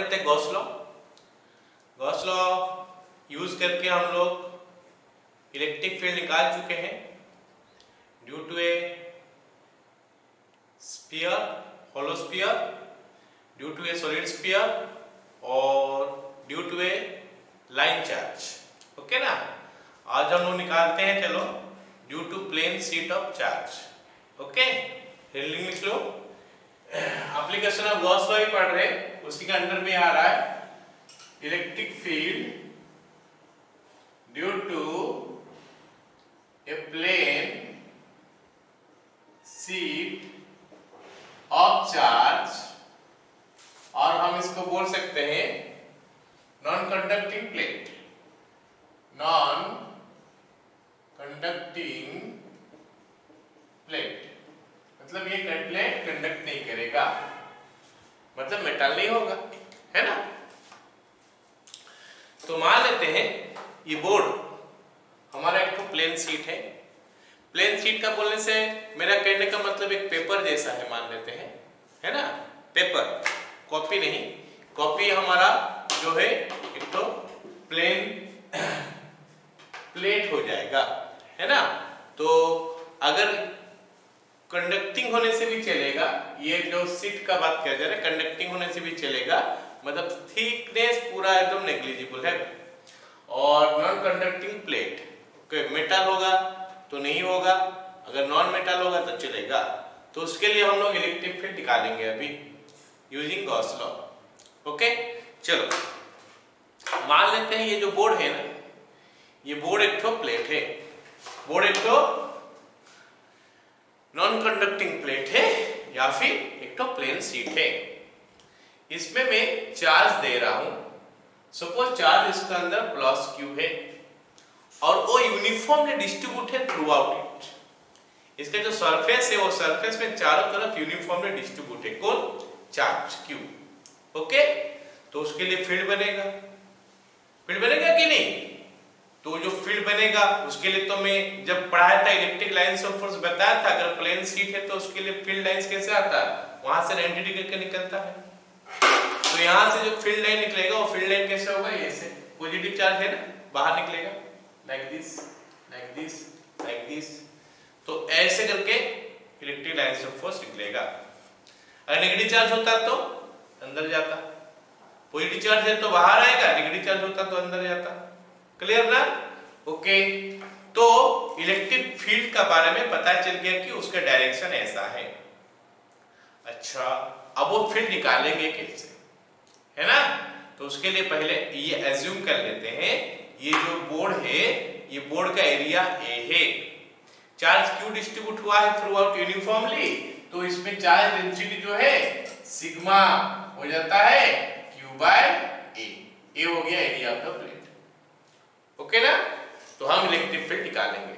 लेते हैं Gauss law. Gauss law use करके हम लोग इलेक्ट्रिक फील्ड निकाल चुके हैं due to a sphere, hollow sphere, due to a solid sphere और due to a line charge. Okay ना। आज हम लोग निकालते हैं, चलो, due to plane sheet of charge. Okay, heading लिख लो। एप्लीकेशन ऑफ गॉस लॉ ही पढ़ रहे, उसी के अंडर में आ रहा है electric field due to a plane sheet of charge, और हम इसको बोल सकते हैं non conducting plate. Non conducting plate मतलब ये प्लेट कंडक्ट नहीं करेगा, मतलब मेटल नहीं होगा, है ना। तो मान लेते हैं ये बोर्ड हमारा एक तो प्लेन शीट है। प्लेन शीट का बोलने से मेरा कहने का मतलब एक पेपर जैसा है, मान लेते हैं, है ना। पेपर, कॉपी नहीं, कॉपी हमारा जो है एक तो प्लेन प्लेट हो जाएगा, है ना। तो अगर कंडक्टिंग होने से भी चलेगा, ये जो शीट का बात किया जा रहा है, कंडक्टिंग होने से भी चलेगा, मतलब थिकनेस पूरा एकदम नेग्लिजिबल है। और नॉन कंडक्टिंग प्लेट, कोई मेटल होगा तो नहीं होगा, अगर नॉन मेटल होगा तो चलेगा। तो उसके लिए हम लोग इलेक्ट्रिक फील्ड निकालेंगे अभी यूजिंग गॉस लॉ। ओके, चलो मान लेते हैं ये जो बोर्ड है ना, ये बोर्ड एक तो प्लेट है, बोर्ड एक तो नॉन कंडक्टिंग प्लेट है या फिर एक तो प्लेन शीट है। इसमें मैं चार्ज दे रहा हूं, सपोज चार्ज इसके अंदर प्लस क्यू है और वो यूनिफॉर्मली डिस्ट्रीब्यूट है थ्रू आउट इट। इसका जो सरफेस है वो सरफेस में चारों तरफ यूनिफॉर्मली डिस्ट्रीब्यूट है, कौन? Charge Q. ओके, तो उसके लिए फील्ड बनेगा, फील्ड बनेगा कि नहीं? तो जो फील्ड बनेगा उसके लिए तो मैं जब पढ़ाया था इलेक्ट्रिक लाइंस ऑफ फोर्स बताया था, अगर प्लेन शीट है तो उसके लिए फील्ड लाइंस कैसे आता है, वहां से 90 डिग्री का निकलता है। तो यहां से जो फील्ड लाइन निकलेगा वो फील्ड लाइन कैसे होगा, ऐसे पॉजिटिव चार्ज है ना, बाहर निकलेगा like this, like this, like this. तो ऐसे करके इलेक्ट्रिक लाइंस ऑफ फोर्स निकलेगा। अगर नेगेटिव चार्ज होता तो अंदर जाता, पॉजिटिव चार्ज है तो बाहर आएगा, नेगेटिव चार्ज होता तो अंदर जाता। क्लियर ना? ओके, तो इलेक्ट्रिक फील्ड का बारे में पता चल गया कि उसका डायरेक्शन ऐसा है। अच्छा, अब वो फील्ड निकालेंगे कैसे, है ना। तो उसके लिए पहले ये एज्यूम कर लेते हैं, ये जो बोर्ड है, ये बोर्ड का एरिया ए है, चार्ज क्यू डिस्ट्रीब्यूट हुआ है थ्रू आउट यूनिफॉर्मली, तो इसमें चार्ज डेंसिटी जो है सिग्मा हो जाता है क्यू बाय ए। ए हो गया area of the plate. Okay ना। तो हम इलेक्ट्रिक फील्ड निकालेंगे।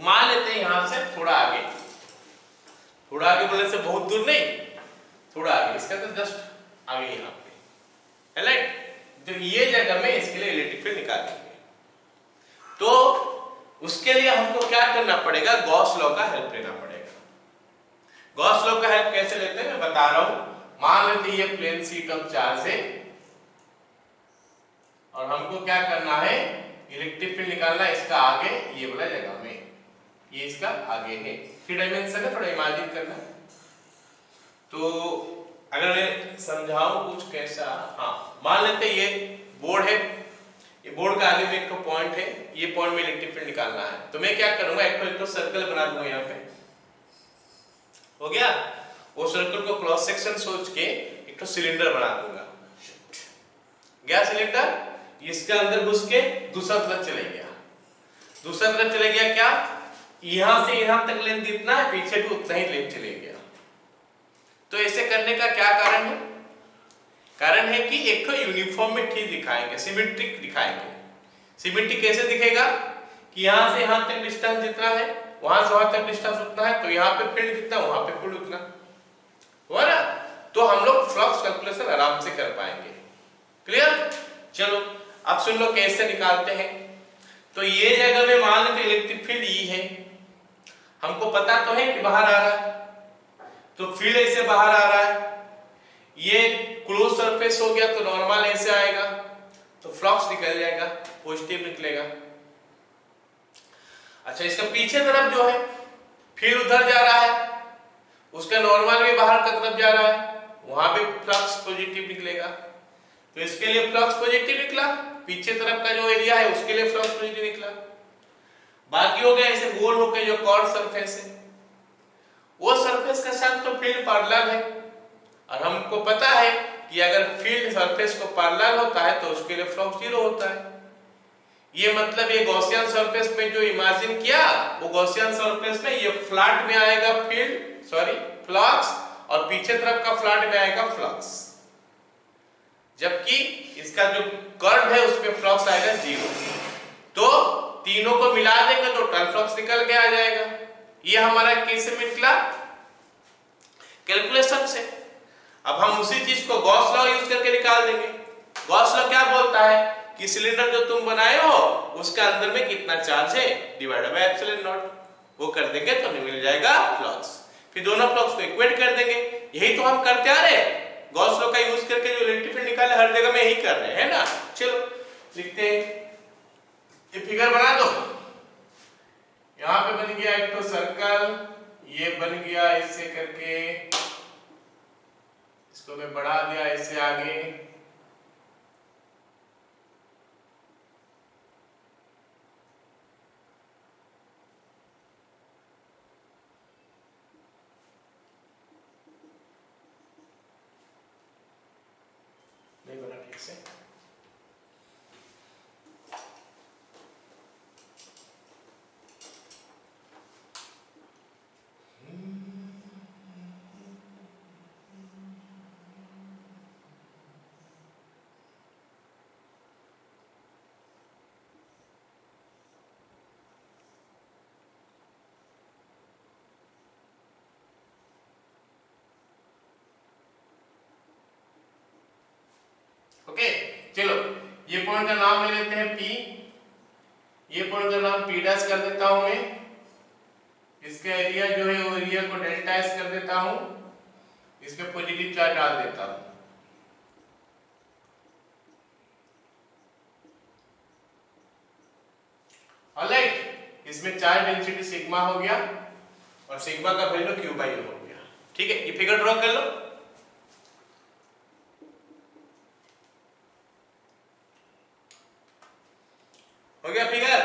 मान लेते हैं यहां से थोड़ा आगे, थोड़ा आगे बोलने से बहुत दूर नहीं, थोड़ा आगे, इसका तो जस्ट आगे यहां पे, राइट। तो ये जगह में इसके लिए इलेक्ट्रिक फील्ड निकालेंगे। तो उसके लिए हमको क्या करना पड़ेगा, गॉस लॉ का हेल्प लेना पड़ेगा। गॉस लॉ का हेल्प कैसे लेते हैं मैं बता रहा हूं। मान लेते हैं ये प्लेन शीट ऑफ चार्ज है और हमको क्या करना है, इलेक्ट्रिक फील्ड निकालना है इसका आगे ये वाला जगह में, ये इसका आगे है, 3 डायमेंशन है, थोड़ा इमेजिन करना। तो अगर मैं समझाऊं कुछ कैसा, हाँ मान लेते ये बोर्ड है, ये बोर्ड का आगे में एक पॉइंट है, ये पॉइंट में इलेक्ट्रिक फील्ड निकालना है। तो मैं क्या करूंगा, एक तो सर्कल बना दूंगा यहाँ पे, हो गया। वो सर्कल को क्रॉस सेक्शन सोच के एक तो सिलेंडर बना दूंगा, गया सिलेंडर, इसके अंदर घुस के दूसरा तरफ चले गया, दूसरा तरफ चले गया, क्या यहां से यहां तक लेंथ जितना है पीछे भी उतना ही लेंथ चले गया। तो ऐसे करने का क्या कारण है, कारण है कि एक तो यूनिफॉर्मिटी दिखाएंगे, सिमेट्रिक दिखाएंगे। सिमेट्रिक कैसे दिखेगा कि यहां से यहां तक डिस्टेंस जितना है, वहां से वहां तक डिस्टेंस उतना है, तो यहां पे फील्ड कितना, वहां पे फील्ड उतना, हुआ ना। तो हम लोग फ्लक्स कैलकुलेशन आराम से कर पाएंगे। क्लियर? चलो अब सुन लो कैसे निकालते हैं। तो ये जगह में मान लेते इलेक्ट्रिक फील्ड ई है, हमको पता तो है कि बाहर आ रहा है, तो फील्ड ऐसे बाहर आ रहा है, ये क्लोज सरफेस हो गया तो नॉर्मल ऐसे आएगा, तो फ्लक्स निकल जाएगा, पॉजिटिव निकलेगा। अच्छा, इसका पीछे तरफ जो है फील्ड उधर जा रहा है, उसका नॉर्मल भी बाहर की तरफ जा रहा है, वहां भी फ्लक्स पॉजिटिव निकलेगा। तो इसके लिए फ्लक्स पॉजिटिव निकला, पीछे तरफ का जो एरिया है उसके लिए फ्लक्स पॉजिटिव निकला। बाकी हो गया ऐसे गोल होकर जो कर्व सरफेस है, वो सरफेस के साथ तो फील्ड पैरेलल है, और हमको पता है कि अगर फील्ड सरफेस को पैरेलल होता है तो उसके लिए फ्लक्स जीरो होता है। ये मतलब ये गॉसियन सरफेस में जो इमेजिन किया, वो गॉसियन सरफेस में ये फ्लैट में आएगा फ्लक्स, और पीछे तरफ का फ्लैट में आएगा फ्लक्स, जबकि इसका जो कर्व है उसमें फ्लक्स आएगा जीरो। तो तीनों को मिला देंगे तो टोटल फ्लक्स निकल के आ जाएगा। ये हमारा कैसे निकला? कैलकुलेशन से। अब हम उसी चीज को गॉस लॉ यूज करके निकाल देंगे। गॉस लॉ क्या बोलता है कि सिलेंडर जो तुम बनाए हो उसके अंदर में कितना चार्ज है डिवाइडेड बाय एप्सिलॉन नॉट, वो कर देंगे तो हमें मिल जाएगा फ्लक्स। फिर दोनों फ्लक्स को इक्वेट कर देंगे। यही तो हम करते आ रहे हैं, गॉस लॉ का यूज करके जो इलेक्ट्रिक फील्ड निकाले हर जगह में यही कर रहे हैं ना। चलो लिखते हैं, ये फिगर बना दो। यहां पे बन गया एक तो सर्कल, ये बन गया ऐसे करके, इसको मैं बढ़ा दिया ऐसे आगे, नहीं बना ठीक से। ओके, चलो ये पॉइंट का नाम ले लेते हैं P, ये पॉइंट का नाम P डैश कर देता हूं मैं, इसका एरिया जो है वो एरिया को डेल्टा एस कर देता हूं, इस पे पॉजिटिव चार्ज डाल देता हूं। ऑलराइट, इसमें चार्ज डेंसिटी सिग्मा हो गया और सिग्मा का वैल्यू क्यू बाई हो गया। ठीक है, ये फिगर ड्रॉ कर लो। हो गया फिगर,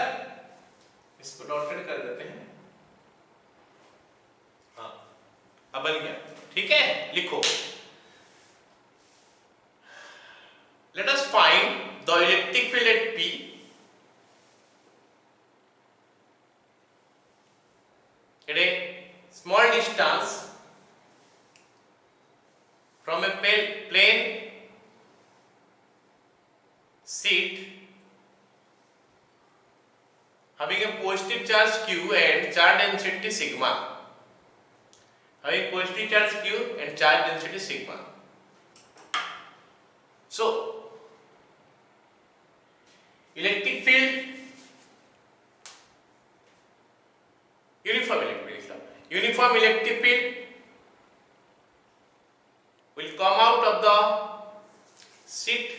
इसको डॉटेड कर देते हैं। हाँ, अब बन गया। ठीक है, लिखो, let us find the electric field at P at a small distance from a plane sheet having a positive charge Q and charge density sigma, having positive charge Q and charge density sigma. So electric field, uniform electric field will come out of the sheet.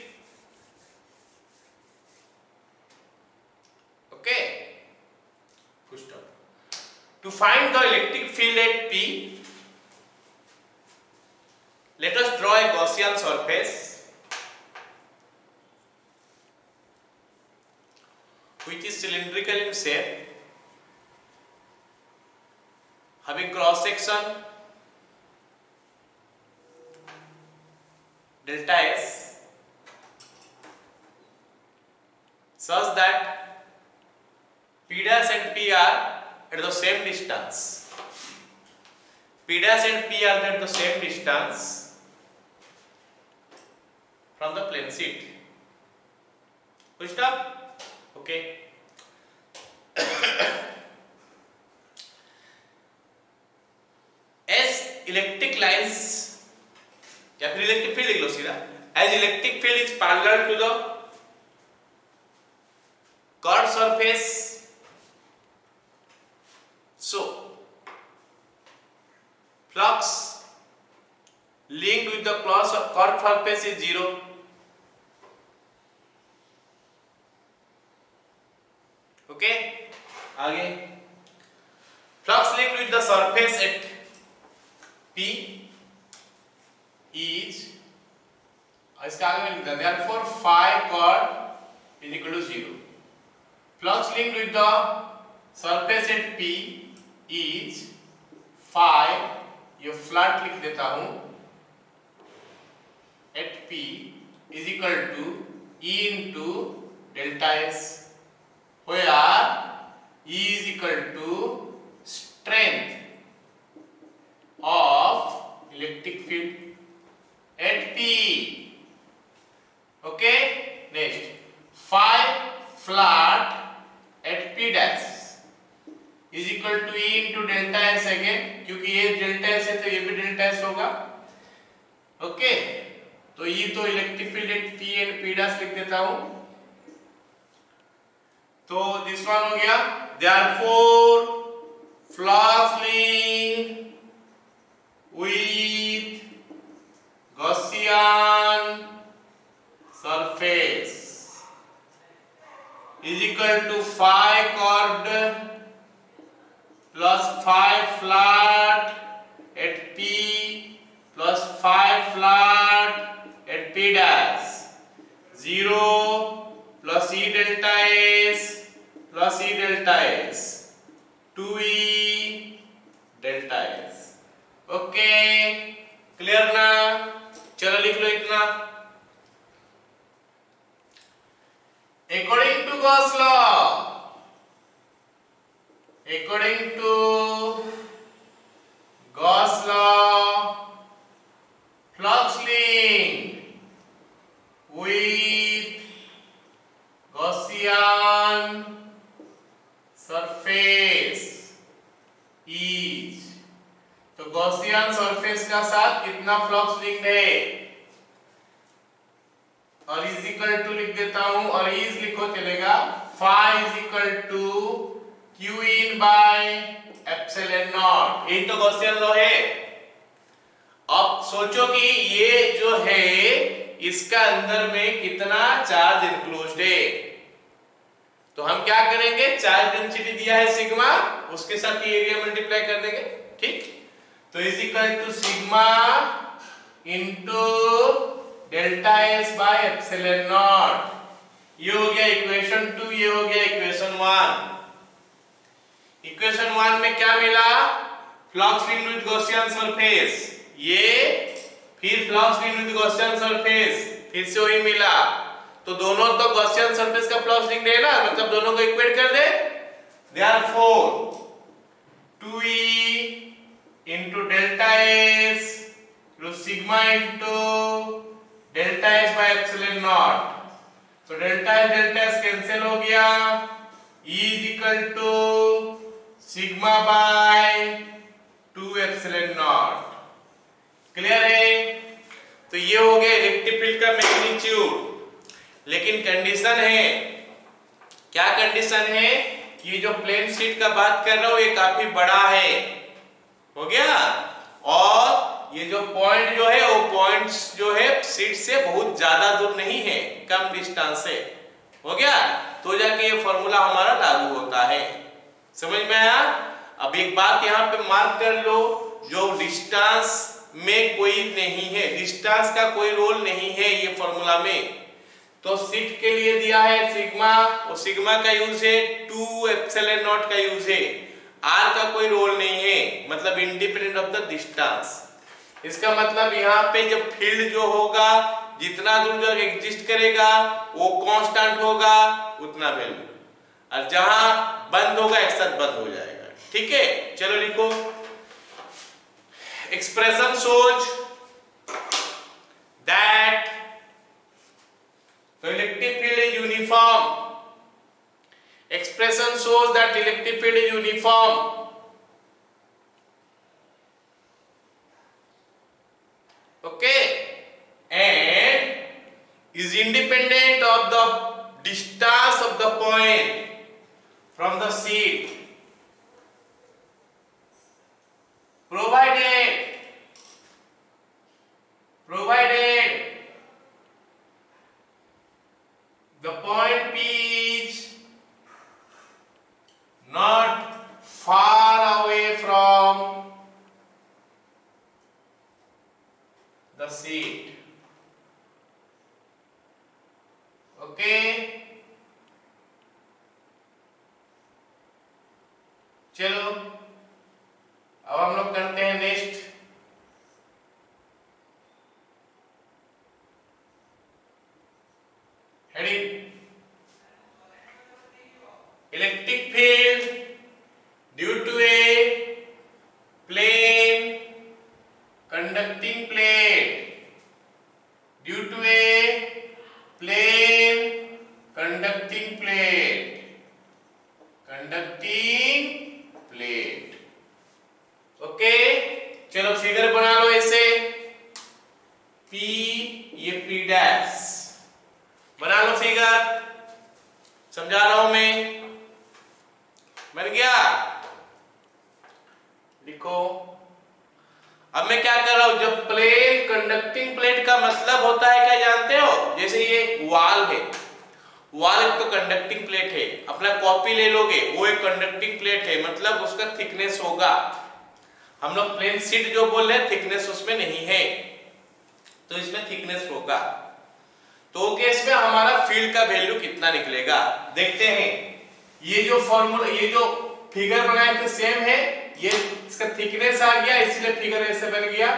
Okay, full stop. To find the electric field at P, let us draw a Gaussian surface which is cylindrical in shape, having cross section delta S such that P dash and P are at the same distance. P dash and P are at the same distance from the plane sheet. Full stop. Okay. Electric lines या फिर electric field लिख लो सीधा, as electric field is parallel to the curved surface, so flux linked with the curved surface is 0. Okay, आगे flux linked with the surface at P is, इसका आगे में लिखा therefore phi chord is equal to 0. Flux linked with the surface at P is phi, ये flat लिख देता हूं, at P is equal to E into delta S, where E is equal to strength of electric field at P. Okay, next phi flat at P dash is equal to E into delta S again, क्योंकि ये delta S है तो ये भी delta S होगा. Okay, तो ये तो electric field at P and P dash लिख देता हूं. तो दिस वन हो गया. Therefore flux linked with Gaussian surface is equal to phi chord plus phi flat at P plus phi flat at P dash, 0 plus E delta S plus E delta S, 2E delta S. Okay, clear ना? चलो लिख लो इतना. According to Gauss law, flux linked with Gaussian surface is, तो Gaussian surface का साथ कितना flux linked है, और इज इक्वल टू लिख देता हूं, और इज लिखो चलेगा. phi is equal to q in by epsilon naught. यही तो गॉसियन लॉ है. अब सोचो कि ये जो है इसका अंदर में कितना चार्ज इंक्लोज्ड है. तो हम क्या करेंगे, चार्ज डेंसिटी दिया है सिग्मा, उसके साथ ये एरिया मल्टीप्लाई कर देंगे. ठीक, तो is equal to sigma into delta S by epsilon naught. ये हो गया इक्वेशन 2, ये हो गया इक्वेशन 1. इक्वेशन 1 में क्या मिला, flux linked with Gaussian surface, ये फिर flux linked with Gaussian surface, फिर से वही मिला. तो दोनों तो गॉसियन सरफेस का फ्लक्स लिंक्ड है ना, मतलब दोनों को इक्वेट कर दे. Therefore 2E into delta S plus sigma into delta S by epsilon naught. तो डेल्टा S कैंसिल हो गया. E is equal to sigma by 2 epsilon naught. Clear है? तो ये हो गया इलेक्ट्रिक फील्ड का मैग्नीट्यूड. लेकिन कंडीशन है, क्या कंडीशन है, ये जो प्लेन शीट का बात कर रहा हूं ये काफी बड़ा है. हो गया, और ये जो पॉइंट जो है वो पॉइंट्स जो है शीट से बहुत ज्यादा दूर नहीं है, कम डिस्टेंस है. हो गया, तो जाके ये फॉर्मूला हमारा लागू होता है. समझ में आया? अब एक बात यहाँ पे मार्क कर लो, जो डिस्टेंस में कोई नहीं है, डिस्टेंस का कोई रोल नहीं है ये फॉर्मूला में. तो शीट के लिए दिया है सिग्मा, और सिग्मा का यूज है 2 एप्सिलॉन नॉट का यूज है. आर का कोई रोल नहीं है, मतलब इंडिपेंडेंट ऑफ द डिस्टेंस. इसका मतलब यहाँ पे जब फील्ड जो होगा, जितना दूर जो एग्जिस्ट करेगा वो कांस्टेंट होगा, उतना वैल्यू, और जहां बंद होगा एक साथ बंद हो जाएगा. ठीक है, चलो लिखो. Expression shows that the electric field is uniform. Expression shows that electric field is uniform. Okay, and is independent of the distance of the point from the sheet, provided sheet. Okay, चलो अब हम लोग करते हैं next. Heading electric field due to a plane conducting plate, due to a plane conducting plate, okay. चलो figure बना लो ऐसे, P ये P डैश बना लो फिगर, समझा रहा हूं मैं, बन गया, लिखो। अब मैं क्या कर रहा हूं, जब प्लेन कंडक्टिंग प्लेट का मतलब होता है क्या जानते हो, जैसे ये वॉल है, वॉल तो कंडक्टिंग प्लेट है, अपना कॉपी ले लोगे वो एक कंडक्टिंग प्लेट है, मतलब उसका थिकनेस होगा। हम लोग प्लेन शीट जो बोल रहे हैं थिकनेस उसमें नहीं है, तो इसमें थिकनेस होगा। तो केस में हमारा फील्ड का वैल्यू कितना निकलेगा देखते हैं। ये जो फॉर्मूला, ये जो फिगर बनाए थे सेम है, ये इसका थिकनेस आ गया इसलिए फिगर ऐसे बन गया।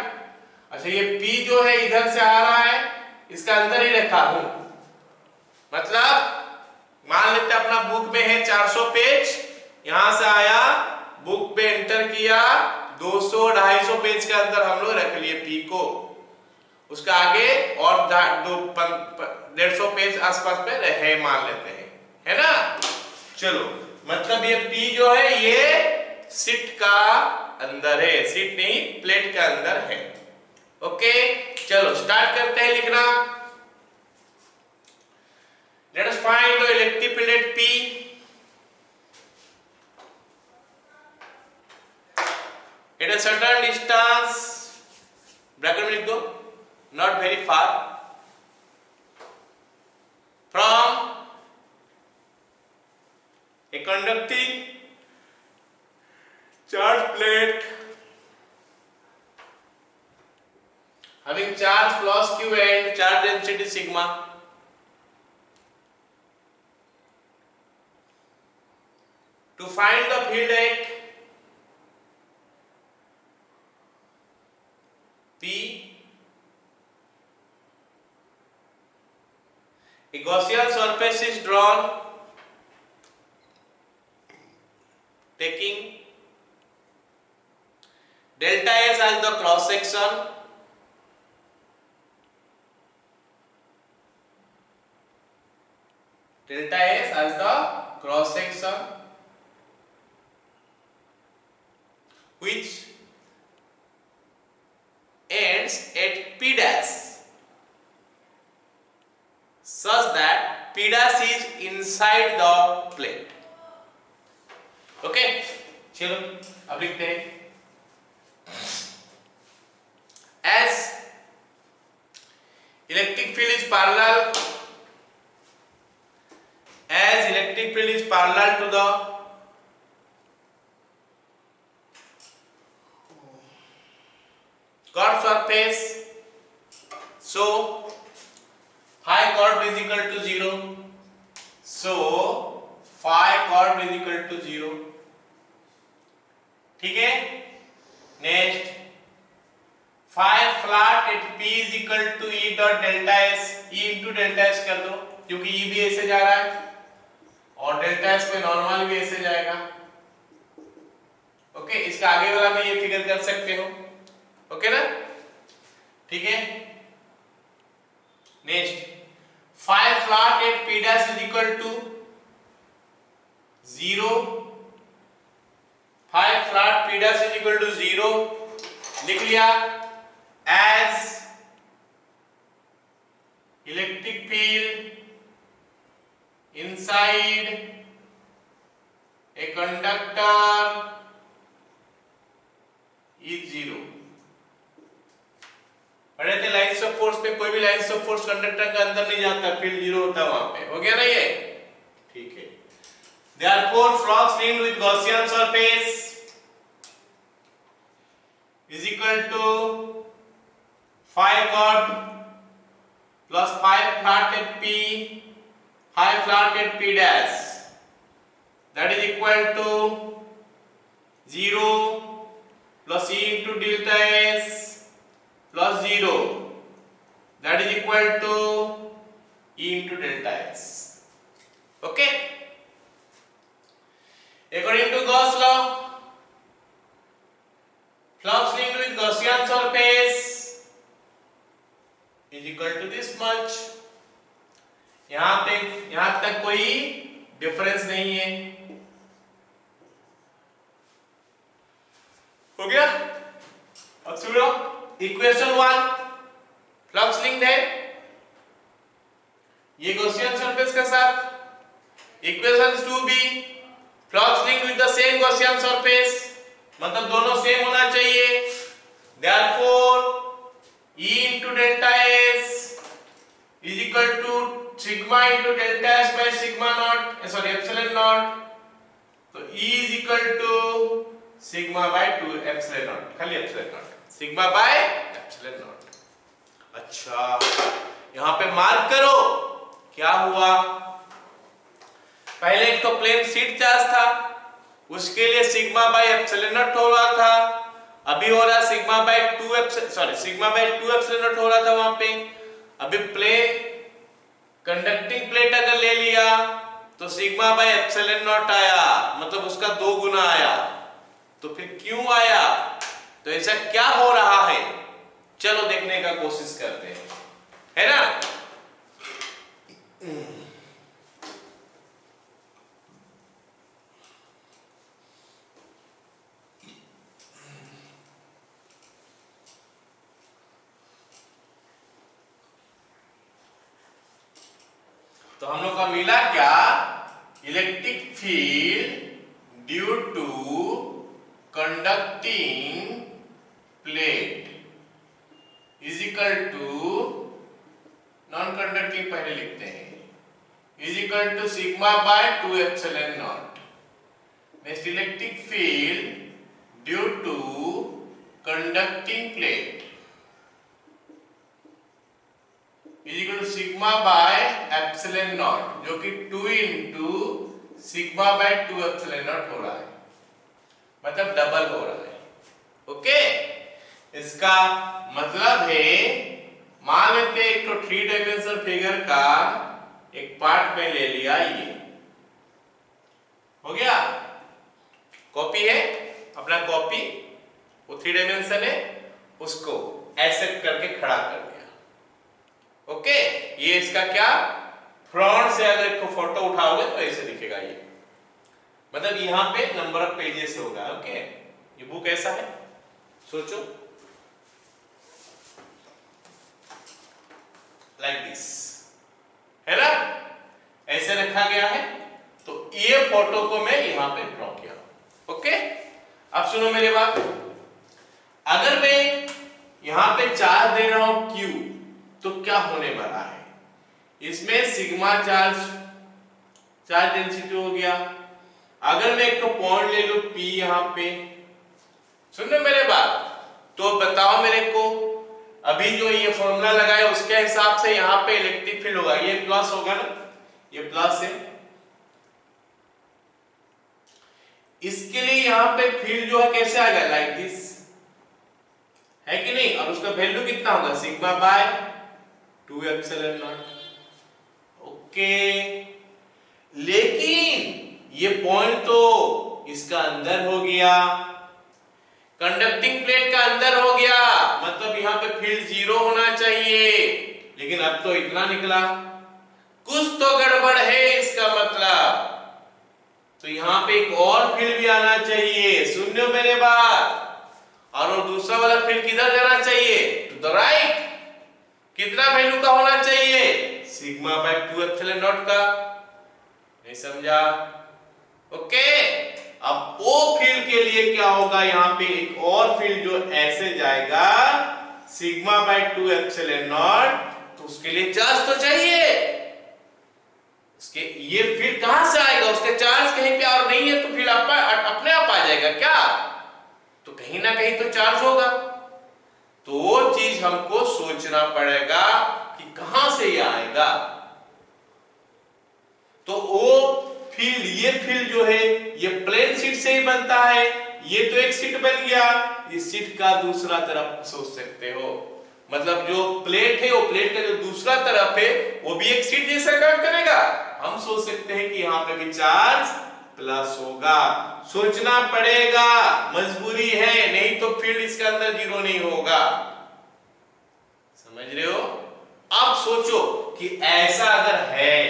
अच्छा ये P जो है इधर से आ रहा है, इसका अंदर ही रखा हूं, मतलब मान लेते अपना बुक में है 400 पेज, यहां से आया बुक पे एंटर किया, 200-250 पेज के अंदर हम लोग रख लिए P को, उसका आगे और 150 पेज आसपास में रहे मान लेते हैं, है ना। चलो मतलब ये P जो है ये शीट का अंदर है, शीट नहीं प्लेट के अंदर है, ओके। चलो स्टार्ट करते हैं लिखना। Let us find the electric field at P। At a certain distance, bracket में लिख दो, not very far from a conducting charge plate having charge plus q and charge density sigma, to find the field at P, a Gaussian surface is drawn taking delta S as the cross section, delta S as the cross section, which ends at P dash, such that P dash is inside the plate, okay। चलो अब लिखते हैं, as electric field is parallel, as electric field is parallel to the curved surface, so phi curved is equal to 0, so phi curved is equal to 0, ठीक है। Next phi flat at P is equal to E dot delta S, E into delta S कर दो क्योंकि E भी ऐसे जा रहा है और डेल्टा S पे नॉर्मल भी ऐसे जाएगा, ओके। इसका आगे वाला भी ये फिगर कर सकते हो, ओके ना, ठीक है। Next phi flat at P dash is equal to 0, phi flat P dash is equal to 0 लिख लिया। as electric field inside a conductor is 0, पढ़े थे लाइन्स ऑफ फोर्स पे, कोई भी लाइन्स ऑफ फोर्स कंडक्टर के अंदर नहीं जाता, फील्ड 0 होता है वहां पे, हो गया ना ये, ठीक है। therefore flux linked with Gaussian surface is equal to phi cot plus phi flat at p, phi flat at p dash, that is equal to 0 plus e into delta s plus 0, that is equal to e into delta s. Okay, according to Gauss law, flux linked with Gaussian surface is equal to this much. यहां तक कोई difference नहीं है. हो गया. अब सुनो, equation 1 flux linked है ये गॉसियन सरफेस के साथ. इक्वेशन 2 भी flux linked with the same Gaussian surface, मतलब दोनों सेम होना चाहिए. Therefore E into delta S is equal to sigma into delta S by sigma naught, epsilon naught. तो E is equal to sigma by 2 epsilon naught, खाली epsilon naught, sigma by epsilon naught. अच्छा, यहां पे mark करो क्या हुआ. पहले एक तो प्लेन शीट चार्ज था, उसके लिए सिग्मा बाय एप्सिलॉन नॉट हो रहा था. अभी हो रहा सिग्मा बाय 2 एप्सिलॉन नॉट हो रहा था वहां पे. अभी प्लेन कंडक्टिंग प्लेट अगर ले लिया तो सिग्मा बाय एप्सिलॉन नॉट आया, मतलब उसका 2 गुना आया. तो फिर क्यों आया, तो ऐसा क्या हो रहा है, चलो देखने का कोशिश करते हैं, है ना. तो हम लोग का मिला क्या, electric field due to conducting plate is equal to, non conducting पहले लिखते हैं, is equal to sigma by 2 epsilon naught. Next, electric field due to conducting plate is equal to sigma by epsilon naught, जो कि 2 into sigma by 2 epsilon naught हो रहा है, मतलब double हो रहा है. ओके, इसका मतलब है, मान लेते हैं एक तो 3 डायमेंशनल फिगर का एक पार्ट में ले लिया, ये हो गया. कॉपी है अपना, कॉपी वो 3 डायमेंशन है, उसको ऐसे करके खड़ा कर दिया. ओके, ये इसका क्या, फ्रंट से अगर एक फोटो उठाओगे तो ऐसे दिखेगा ये, मतलब यहां पे नंबर ऑफ पेजेस होगा. ओके, ये बुक ऐसा है, सोचो लाइक दिस, है ना, ऐसे रखा गया है. तो ये फोटो को मैं यहां पे ड्रॉ किया. ओके, अब सुनो मेरे बात, अगर मैं यहां पे चार्ज दे रहा हूं Q, तो क्या होने वाला है, इसमें सिग्मा चार्ज डेंसिटी हो गया. अगर मैं एक तो पॉइंट ले लूं P यहां पे, सुनो मेरे बात, तो बताओ मेरे को, अभी जो ये फॉर्मूला लगाया उसके हिसाब से यहां पे इलेक्ट्रिक फील्ड होगा, ये प्लस होगा ना, ये प्लस है. इसके लिए यहां पे फील्ड जो है कैसे आएगा, लाइक दिस, है कि नहीं. और उसका वैल्यू कितना होगा, sigma by 2 epsilon not. Okay, लेकिन ये पॉइंट तो इसका अंदर हो गया, कंडक्टिंग प्लेट का अंदर हो गया, मतलब यहां पे फील्ड 0 होना चाहिए, लेकिन अब तो इतना निकला, कुछ तो गड़बड़ है इसका मतलब. तो यहां पे एक और फील्ड भी आना चाहिए, सुनियो मेरे बात. और वो दूसरा वाला फील्ड किधर जाना चाहिए, टू द राइट. कितना वैल्यू का होना चाहिए, सिग्मा बाय 2 एप्सिलॉन नॉट का. नहीं समझा. ओके, अब वो फील्ड के लिए क्या होगा, यहां पे एक और फील्ड जो ऐसे जाएगा, सिग्मा बाय 2 एप्सिलॉन नॉट. तो उसके लिए चार्ज तो चाहिए, उसके ये फील्ड कहां से आएगा, उसके चार्ज कहीं पे और नहीं है, तो फील्ड अपने आप आ जाएगा क्या, तो कहीं ना कहीं तो चार्ज होगा. तो वो चीज हमको सोचना पड़ेगा कि कहां से ये आएगा। तो वो फील्ड, ये फील्ड जो है ये प्लेन शीट से ही बनता है। ये तो एक शीट बन गया, इस शीट का दूसरा तरफ सोच सकते हो, मतलब जो प्लेट है वो प्लेट का जो दूसरा तरफ है वो भी एक शीट जैसा काम करेगा। हम सोच सकते हैं कि यहाँ पे भी चार्ज प्लस होगा। सोचना पड़ेगा, मजबूरी है, नहीं तो फील्ड इसके अंदर जीरो नहीं होगा। समझ रहे हो? अब सोचो कि ऐसा अगर है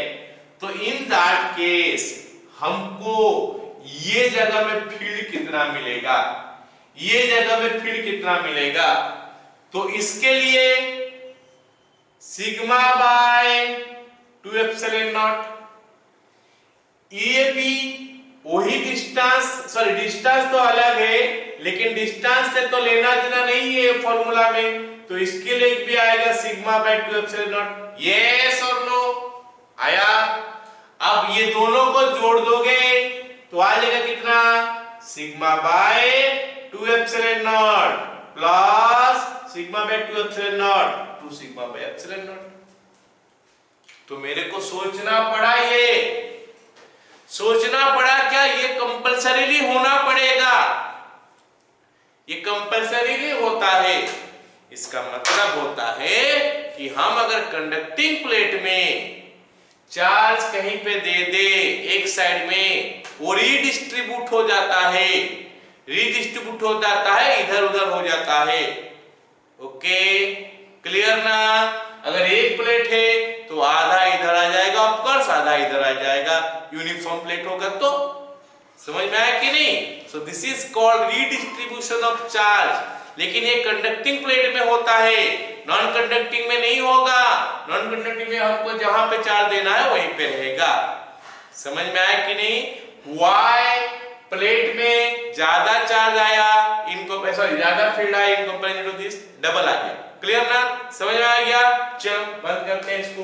तो इन दैट केस हमको ये जगह में फील्ड कितना मिलेगा, ये जगह में फील्ड कितना मिलेगा। तो इसके लिए सिग्मा बाय 2 एप्सिलॉन नॉट, ये भी वही डिस्टेंस, सॉरी डिस्टेंस तो अलग है लेकिन डिस्टेंस से तो लेना देना नहीं है फॉर्मूला में, तो इसके लिए भी आएगा sigma by 2 epsilon not. Yes और नो? आया? अब ये दोनों को जोड़ दोगे तो आ जाएगा कितना, sigma by 2 epsilon not plus sigma by 2 epsilon not 2 sigma by epsilon not. तो मेरे को सोचना पड़ा, ये सोचना पड़ा क्या ये कंपल्सरीली होना पड़ेगा, ये कंपल्सरीली होता है। इसका मतलब होता है कि हम अगर कंडक्टिंग प्लेट में चार्ज कहीं पे दे दे एक साइड में, वो रीडिस्ट्रीब्यूट हो जाता है, रीडिस्ट्रीब्यूट हो जाता है, इधर उधर हो जाता है। ओके, क्लियर ना? अगर एक प्लेट है तो आधा इधर आ जाएगा, ऑफकोर्स आधा इधर आ जाएगा, यूनिफॉर्म प्लेट होगा तो। समझ में आया कि नहीं? So this is called redistribution of charge. लेकिन ये कंडक्टिंग प्लेट में होता है, नॉन कंडक्टिंग में नहीं होगा। नॉन कंडक्टिंग में हमको जहां पे चार्ज देना है वहीं पे रहेगा। समझ में आया कि नहीं? वाई प्लेट में ज्यादा चार्ज आया, इनको सॉरी ज्यादा फील्ड आया in comparison to this, double आ गया। क्लियर ना? समझ में आ गया? चलो बंद करते हैं इसको।